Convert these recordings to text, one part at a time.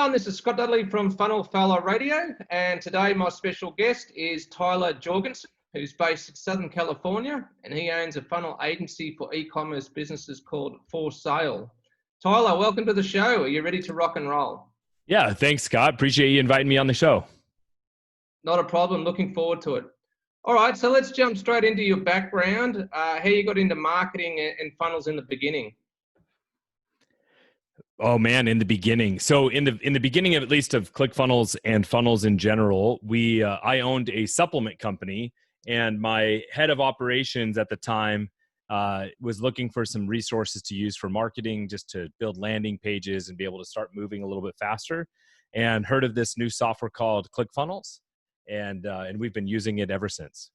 everyone, this is Scott Dudley from Funnel Fellow Radio, and today my special guest is Tyler Jorgenson, who's based in Southern California, and he owns a funnel agency for e-commerce businesses called For Sale. Tyler, welcome to the show. Are you ready to rock and roll? Yeah, thanks, Scott. Appreciate you inviting me on the show. Not a problem. Looking forward to it. All right, so let's jump straight into your background, how you got into marketing and funnels in the beginning. Oh man, in the beginning. So in the beginning of at least of ClickFunnels and funnels in general, I owned a supplement company, and my head of operations at the time was looking for some resources to use for marketing, just to build landing pages and be able to start moving a little bit faster, and heard of this new software called ClickFunnels, and we've been using it ever since.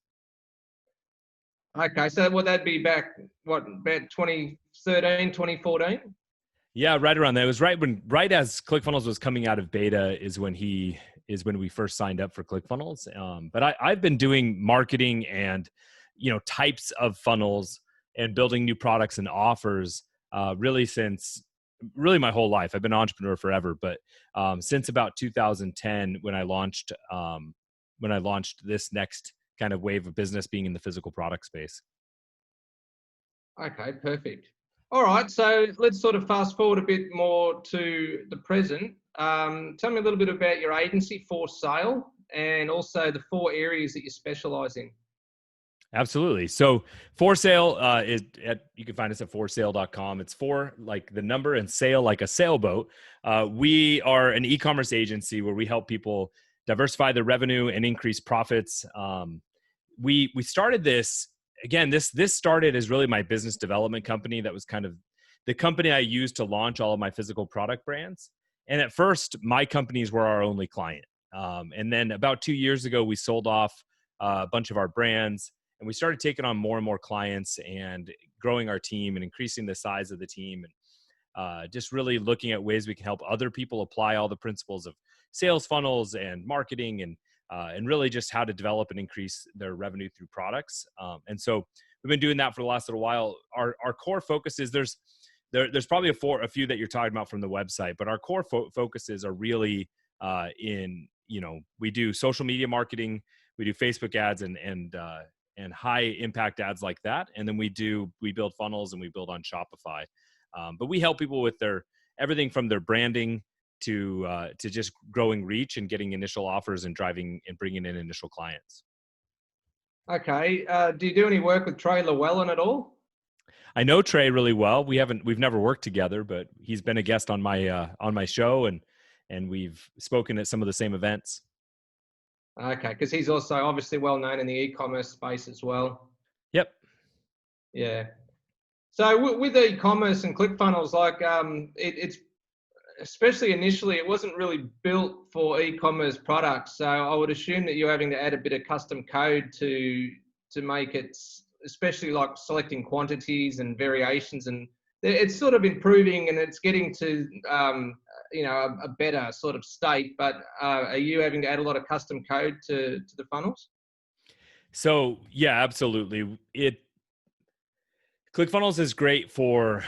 Okay, so would that be back, about 2013, 2014? Yeah, right around that. It was right as ClickFunnels was coming out of beta is when we first signed up for ClickFunnels. But I've been doing marketing and, types of funnels and building new products and offers really since my whole life. I've been an entrepreneur forever, but since about 2010 when I launched this next kind of wave of business, being in the physical product space. Okay, perfect. All right, so let's sort of fast forward a bit more to the present. Tell me a little bit about your agency, For Sale, and also the 4 areas that you specialize in. Absolutely. So For Sale you can find us at forsale.com. It's for like the number and sail like a sailboat. We are an e-commerce agency where we help people diversify their revenue and increase profits. We started this. Again, this started as really my business development company. That was kind of the company I used to launch all of my physical product brands. And at first, my companies were our only client. And then about 2 years ago, we sold off a bunch of our brands, and we started taking on more and more clients and growing our team and increasing the size of the team, and just really looking at ways we can help other people apply all the principles of sales funnels and marketing and really just how to develop and increase their revenue through products. And so we've been doing that for the last little while. Our core focus is there's probably a few that you're talking about from the website, but our core focuses are really we do social media marketing, we do Facebook ads and high impact ads like that. And then we build funnels and we build on Shopify. But we help people with everything from their branding to just growing reach and getting initial offers and driving and bringing in initial clients. Okay. Do you do any work with Trey Llewellyn at all? I know Trey really well. We've never worked together, but he's been a guest on my show, and we've spoken at some of the same events. Okay, because he's also obviously well known in the e-commerce space as well. Yep. Yeah. So with e-commerce and ClickFunnels, like it's especially initially, it wasn't really built for e-commerce products. So I would assume that you're having to add a bit of custom code to make it, especially like selecting quantities and variations, and it's sort of improving and it's getting to a better sort of state. But are you having to add a lot of custom code to the funnels? So yeah, absolutely. ClickFunnels is great for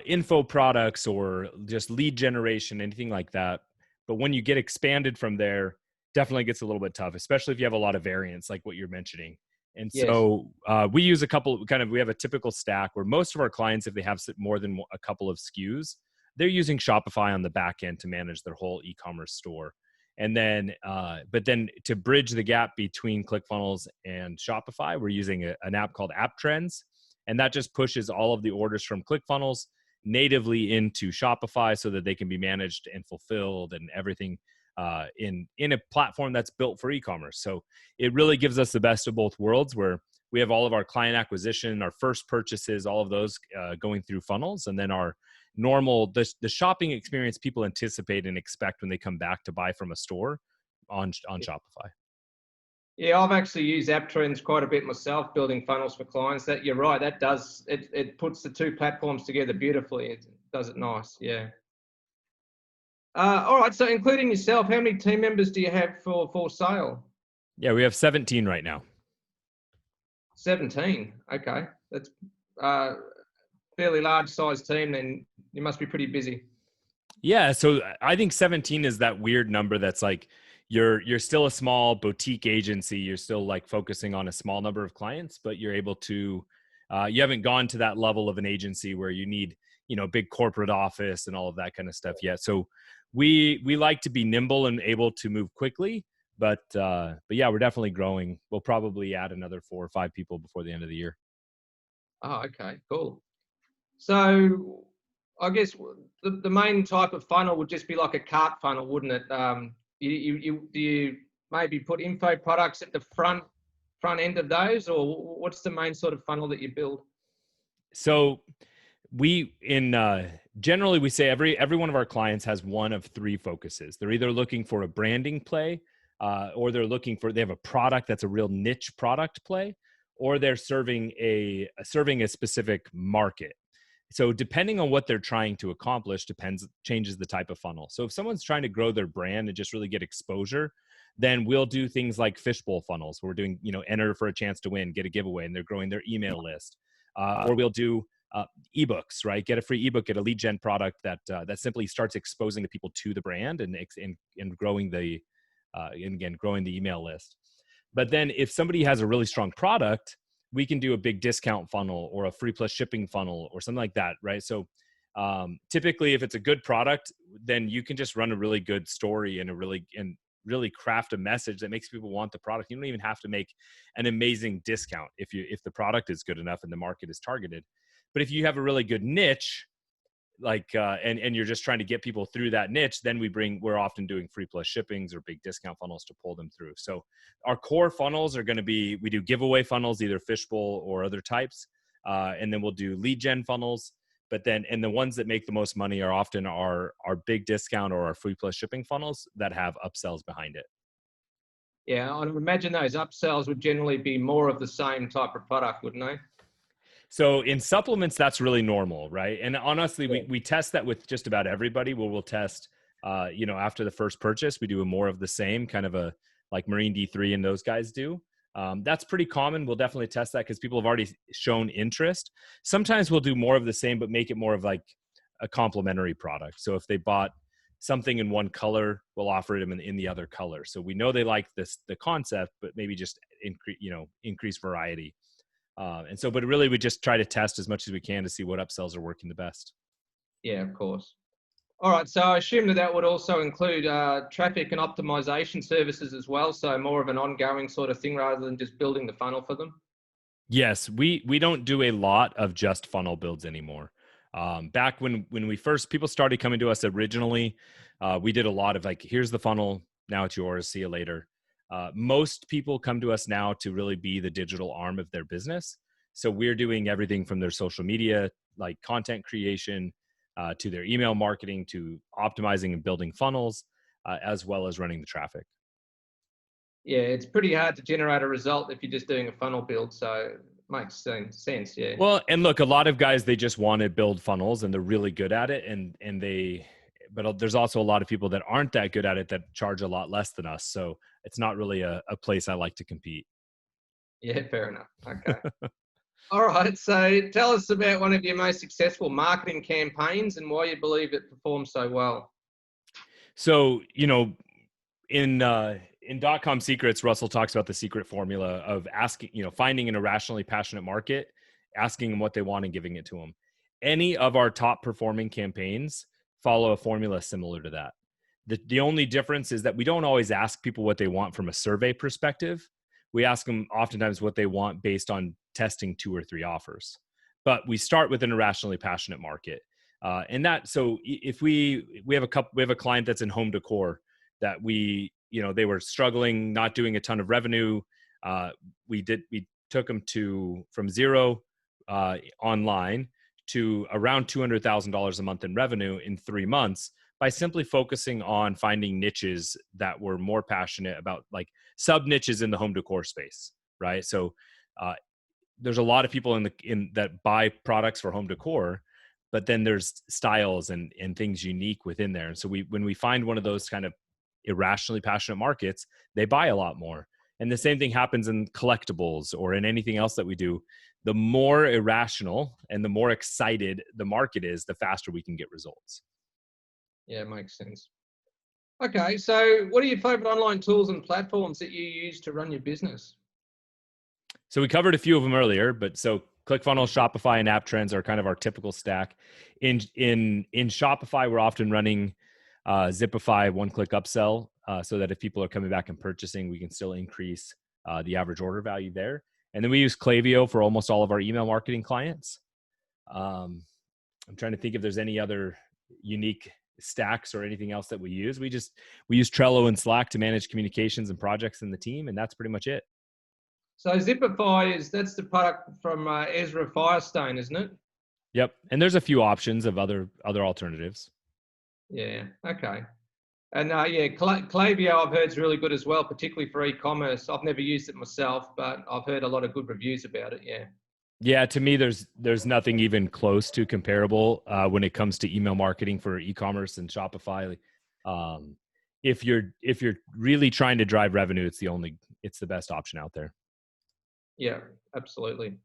info products or just lead generation, anything like that. But when you get expanded from there, definitely gets a little bit tough, especially if you have a lot of variants like what you're mentioning. And yes. So we use we have a typical stack where most of our clients, if they have more than a couple of SKUs, they're using Shopify on the back end to manage their whole e-commerce store. And then, but then to bridge the gap between ClickFunnels and Shopify, we're using an app called App Trends. And that just pushes all of the orders from ClickFunnels natively into Shopify so that they can be managed and fulfilled and everything in a platform that's built for e-commerce. So it really gives us the best of both worlds, where we have all of our client acquisition, our first purchases, all of those going through funnels, and then our normal, the shopping experience people anticipate and expect when they come back to buy from a store on Shopify. Yeah, I've actually used App Trends quite a bit myself, building funnels for clients. That you're right, that does it puts the two platforms together beautifully. It does it nice, yeah. All right, so including yourself, how many team members do you have for sale? Yeah, we have 17 right now. 17, okay. That's fairly large size team, then you must be pretty busy. Yeah, so I think 17 is that weird number that's like you're still a small boutique agency. You're still like focusing on a small number of clients, but you're able to you haven't gone to that level of an agency where you need, big corporate office and all of that kind of stuff yet. So we like to be nimble and able to move quickly, but yeah, we're definitely growing. We'll probably add another 4 or 5 people before the end of the year. Oh, okay, cool. So I guess the main type of funnel would just be like a cart funnel, wouldn't it? Do you maybe put info products at the front end of those, or what's the main sort of funnel that you build? So we in generally we say every one of our clients has one of 3 focuses. They're either looking for a branding play, or they have a product that's a real niche product play, or they're serving a specific market. So depending on what they're trying to accomplish changes the type of funnel. So if someone's trying to grow their brand and just really get exposure, then we'll do things like fishbowl funnels where we're doing, enter for a chance to win, get a giveaway, and they're growing their email list. Or we'll do ebooks, right? Get a free ebook, get a lead gen product that simply starts exposing the people to the brand and growing growing the email list. But then if somebody has a really strong product, we can do a big discount funnel or a free plus shipping funnel or something like that, right? So typically, if it's a good product, then you can just run a really good story and really craft a message that makes people want the product. You don't even have to make an amazing discount if the product is good enough and the market is targeted. But if you have a really good niche, and you're just trying to get people through that niche, then we're often doing free plus shippings or big discount funnels to pull them through. So our core funnels are going to be, we do giveaway funnels, either fishbowl or other types. And then we'll do lead gen funnels, and the ones that make the most money are often our big discount or our free plus shipping funnels that have upsells behind it. Yeah, I imagine those upsells would generally be more of the same type of product, wouldn't they? So in supplements, that's really normal, right? And honestly, Yeah. we test that with just about everybody. Where we'll test, after the first purchase, we do a more of the same, kind of a like Marine D3 and those guys do. That's pretty common. We'll definitely test that because people have already shown interest. Sometimes we'll do more of the same, but make it more of like a complementary product. So if they bought something in one color, we'll offer it in the other color. So we know they like the concept, but maybe just increase variety. But really we just try to test as much as we can to see what upsells are working the best. Yeah, of course. All right, so I assume that would also include traffic and optimization services as well, so more of an ongoing sort of thing rather than just building the funnel for them. Yes, we don't do a lot of just funnel builds anymore. Back when people started coming to us originally, we did a lot of like, here's the funnel, now it's yours, see you later. Most people come to us now to really be the digital arm of their business. So we're doing everything from their social media, like content creation, to their email marketing, to optimizing and building funnels, as well as running the traffic. Yeah, it's pretty hard to generate a result if you're just doing a funnel build, so it makes sense, yeah. Well, and look, a lot of guys, they just want to build funnels and they're really good at it. But there's also a lot of people that aren't that good at it that charge a lot less than us. So it's not really a place I like to compete. Yeah, fair enough. Okay. All right, so tell us about one of your most successful marketing campaigns and why you believe it performed so well. So, in .com secrets, Russell talks about the secret formula of finding an irrationally passionate market, asking them what they want and giving it to them. Any of our top performing campaigns follow a formula similar to that. The only difference is that we don't always ask people what they want from a survey perspective. We ask them oftentimes what they want based on testing 2 or 3 offers. But we start with an irrationally passionate market. If we have a client that's in home decor that they were struggling, not doing a ton of revenue. We took them from zero online to around $200,000 a month in revenue in 3 months by simply focusing on finding niches that were more passionate about, like sub niches in the home decor space, right? So there's a lot of people that buy products for home decor, but then there's styles and things unique within there. And so when we find one of those kind of irrationally passionate markets, they buy a lot more. And the same thing happens in collectibles or in anything else that we do. The more irrational and the more excited the market is, the faster we can get results. Yeah, makes sense. Okay, so what are your favorite online tools and platforms that you use to run your business? So we covered a few of them earlier, but so ClickFunnels, Shopify, and AppTrends are kind of our typical stack. In Shopify, we're often running Zipify one-click upsell, so that if people are coming back and purchasing, we can still increase the average order value there. And then we use Klaviyo for almost all of our email marketing clients. Um, I'm trying to think if there's any other unique stacks or anything else that we use. We use Trello and Slack to manage communications and projects in the team, and that's pretty much it. So Zipify that's the product from Ezra Firestone, isn't it? Yep. And there's a few options of other alternatives. Yeah. Okay. And Klaviyo I've heard is really good as well, particularly for e-commerce. I've never used it myself, but I've heard a lot of good reviews about it. Yeah. Yeah, to me, there's nothing even close to comparable when it comes to email marketing for e-commerce and Shopify. Um, if you're really trying to drive revenue, it's the best option out there. Yeah, absolutely.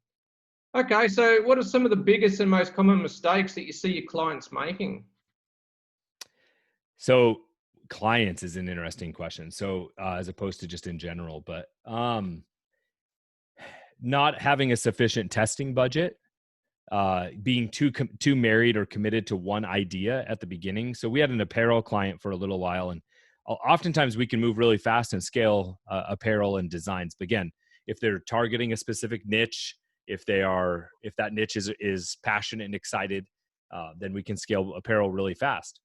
Okay, so what are some of the biggest and most common mistakes that you see your clients making? So clients is an interesting question. So as opposed to just in general, but not having a sufficient testing budget, being too married or committed to one idea at the beginning. So we had an apparel client for a little while, and oftentimes we can move really fast and scale apparel and designs. But again, if they're targeting a specific niche, if that niche is passionate and excited, then we can scale apparel really fast.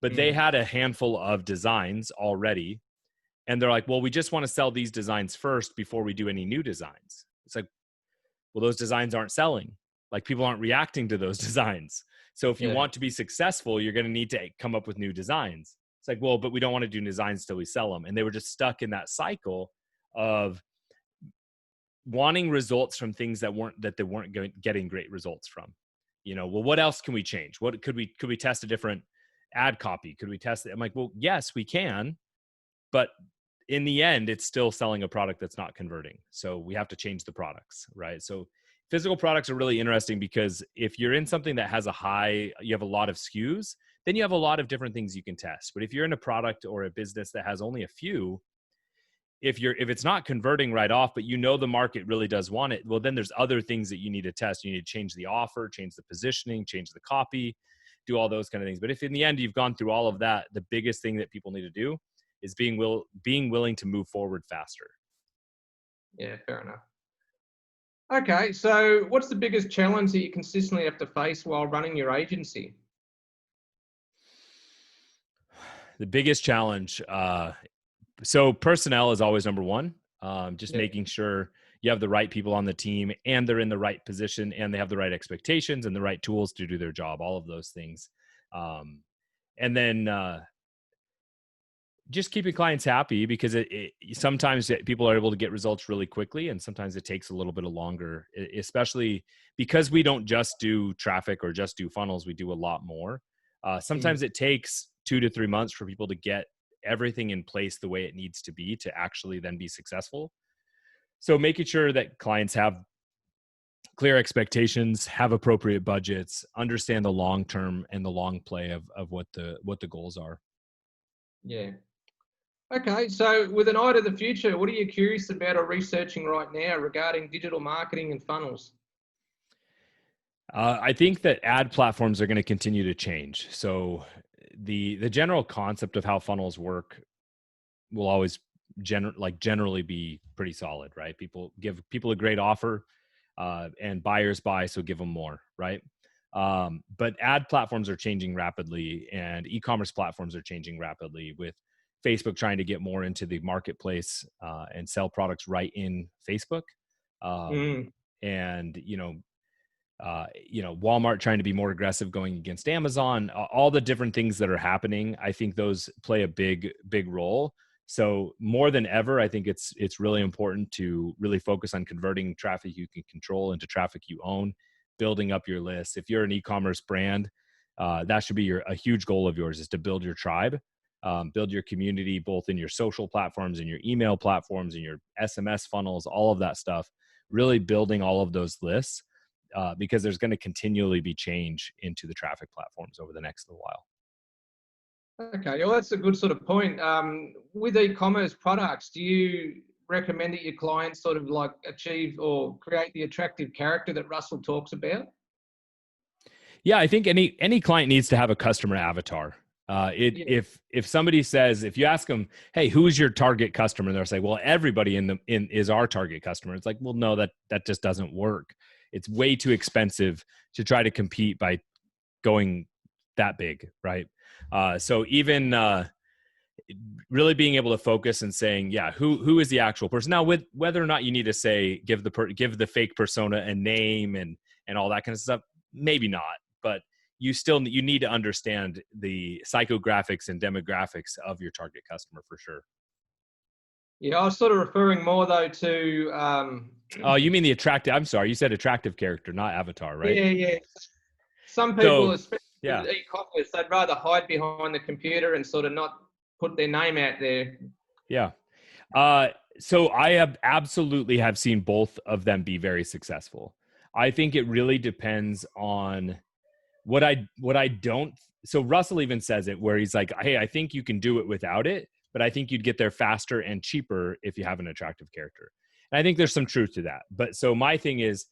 But they had a handful of designs already, and they're like, well, we just want to sell these designs first before we do any new designs. It's like, well, those designs aren't selling. Like, people aren't reacting to those designs. So if you Yeah, want to be successful, you're going to need to come up with new designs. It's like, well, but we don't want to do designs till we sell them. And they were just stuck in that cycle of wanting results from things that they weren't getting great results from. Well, what else can we change? What could we test a different ad copy? Could we test it? I'm like, well, yes, we can, but in the end, it's still selling a product that's not converting. So we have to change the products, right? So physical products are really interesting because if you're in something that has you have a lot of SKUs, then you have a lot of different things you can test. But if you're in a product or a business that has only a few, if it's not converting right off, but the market really does want it, well, then there's other things that you need to test. You need to change the offer, change the positioning, change the copy, do all those kind of things. But if in the end you've gone through all of that, the biggest thing that people need to do is being willing to move forward faster. yeah, fair enough. Okay, so what's the biggest challenge that you consistently have to face while running your agency? The biggest challenge, so personnel is always number one. Just Yeah. making sure you have the right people on the team and they're in the right position and they have the right expectations and the right tools to do their job, all of those things. And then just keeping clients happy, because sometimes people are able to get results really quickly, and sometimes it takes a little bit longer, especially because we don't just do traffic or just do funnels. We do a lot more. Sometimes it takes 2 to 3 months for people to get everything in place the way it needs to be to actually then be successful. So making sure that clients have clear expectations, have appropriate budgets, understand the long term and the long play of what the goals are. Yeah. Okay, so with an eye to the future, what are you curious about or researching right now regarding digital marketing and funnels? I think that ad platforms are going to continue to change. So the general concept of how funnels work will always generally be pretty solid, right? People give people a great offer, and buyers buy, so give them more, right? But ad platforms are changing rapidly, and e-commerce platforms are changing rapidly, with Facebook trying to get more into the marketplace and sell products right in Facebook. Um, Mm, and Walmart trying to be more aggressive going against Amazon, all the different things that are happening. I think those play a big role. So more than ever, I think it's really important to really focus on converting traffic you can control into traffic you own, building up your list. If you're an e-commerce brand, that should be a huge goal of yours, is to build your tribe, build your community, both in your social platforms and your email platforms and your SMS funnels, all of that stuff, really building all of those lists, because there's going to continually be change into the traffic platforms over the next little while. Okay, well, that's a good sort of point. With e-commerce products, do you recommend that your clients sort of like achieve or create the attractive character that Russell talks about? Yeah, I think any client needs to have a customer avatar. Yeah, If somebody says, if you ask them, hey, who's your target customer, and they'll say, well, everybody in is our target customer. It's like, well, no, that just doesn't work. It's way too expensive to try to compete by going that big, right? So even really being able to focus and saying, yeah, who is the actual person? Now, with whether or not you need to say give the fake persona a name and all that kind of stuff, maybe not, but you need to understand the psychographics and demographics of your target customer for sure. yeah. I was sort of referring more though to, Oh, you mean the attractive? I'm sorry, you said attractive character, not avatar, right? yeah, yeah. Some people, So, especially with yeah. e-commerce, they'd rather hide behind the computer and sort of not put their name out there. Yeah. Uh, so I have absolutely have seen both of them be very successful. I think it really depends on what I don't. So Russell even says it where he's like, hey, I think you can do it without it, but I think you'd get there faster and cheaper if you have an attractive character. And I think there's some truth to that. But so my thing is,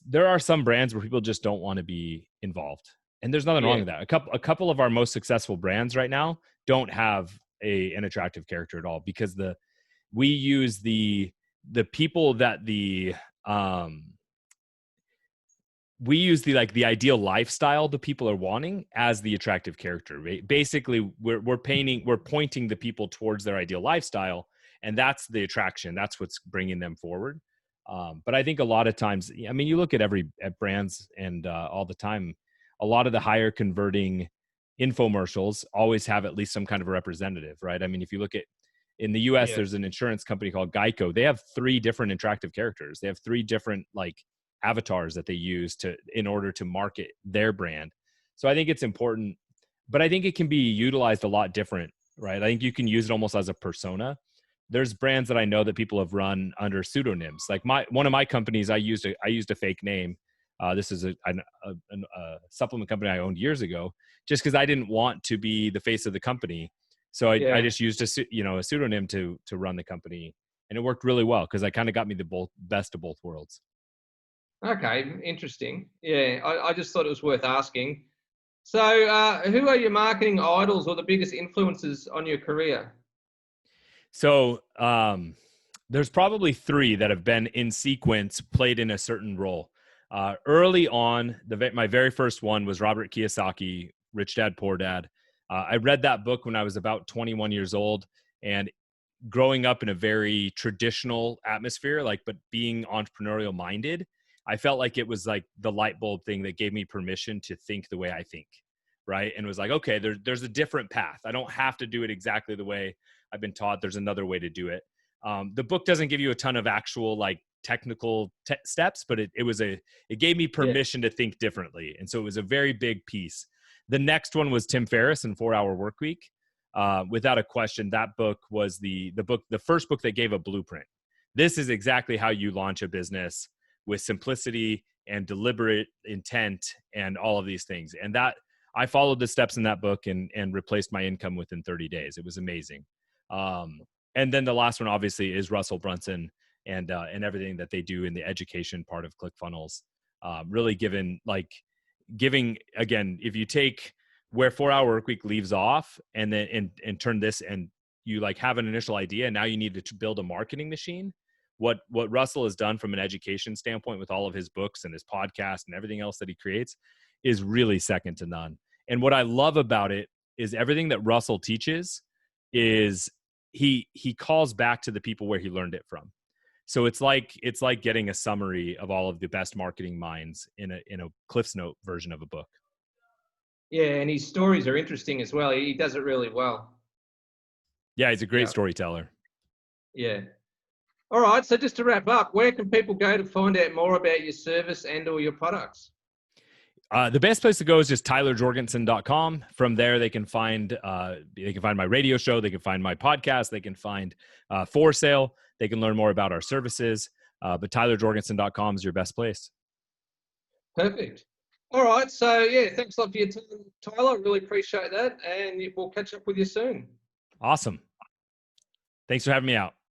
there are some brands where people just don't want to be involved, and there's nothing wrong Yeah, with that. A couple of our most successful brands right now don't have an attractive character at all, because we use the people that um we use the ideal lifestyle the people are wanting as the attractive character, right? Basically, we're pointing the people towards their ideal lifestyle, and that's the attraction. That's what's bringing them forward. But I think a lot of times, I mean, you look at brands and all the time, a lot of the higher converting infomercials always have at least some kind of a representative, right? I mean, if you look at in the US, yeah, there's an insurance company called Geico. They have three different attractive characters. They have three different avatars that they use in order to market their brand. So I think it's important, but I think it can be utilized a lot different, right? I think you can use it almost as a persona. There's brands that I know that people have run under pseudonyms. Like one of my companies, I used a fake name. This is a supplement company I owned years ago, just because I didn't want to be the face of the company. So I yeah. just used a pseudonym to run the company, and it worked really well because I kind of got me the best of both worlds. Okay, interesting. Yeah, I just thought it was worth asking. So, who are your marketing idols or the biggest influences on your career? So there's probably three that have been in sequence, played in a certain role. Early on, my very first one was Robert Kiyosaki, Rich Dad Poor Dad. I read that book when I was about 21 years old, and growing up in a very traditional atmosphere, but being entrepreneurial minded, I felt like it was like the light bulb thing that gave me permission to think the way I think, right? And it was like, okay, there's a different path. I don't have to do it exactly the way I've been taught. There's another way to do it. The book doesn't give you a ton of actual technical steps, but it gave me Yeah, permission to think differently. And so it was a very big piece. The next one was Tim Ferriss and 4 Hour Workweek. Without a question, that book was the first book that gave a blueprint. This is exactly how you launch a business with simplicity and deliberate intent and all of these things. And that I followed the steps in that book and replaced my income within 30 days. It was amazing. And then the last one obviously is Russell Brunson and everything that they do in the education part of ClickFunnels. Really giving again, if you take where 4 Hour Workweek leaves off and then and turn this, and you have an initial idea, and now you need to build a marketing machine. What Russell has done from an education standpoint with all of his books and his podcast and everything else that he creates is really second to none. And what I love about it is everything that Russell teaches is he calls back to the people where he learned it from. So it's like getting a summary of all of the best marketing minds in a Cliff's Note version of a book. yeah, and his stories are interesting as well. He does it really well. Yeah, he's a great Yeah, storyteller. yeah. All right. So just to wrap up, where can people go to find out more about your service and/or your products? The best place to go is just tylerjorgenson.com. From there, they can find my radio show, they can find my podcast, they can find For Sale, they can learn more about our services. But tylerjorgenson.com is your best place. Perfect. All right. So yeah, thanks a lot for your time, Tyler. Really appreciate that, and we'll catch up with you soon. Awesome. Thanks for having me out.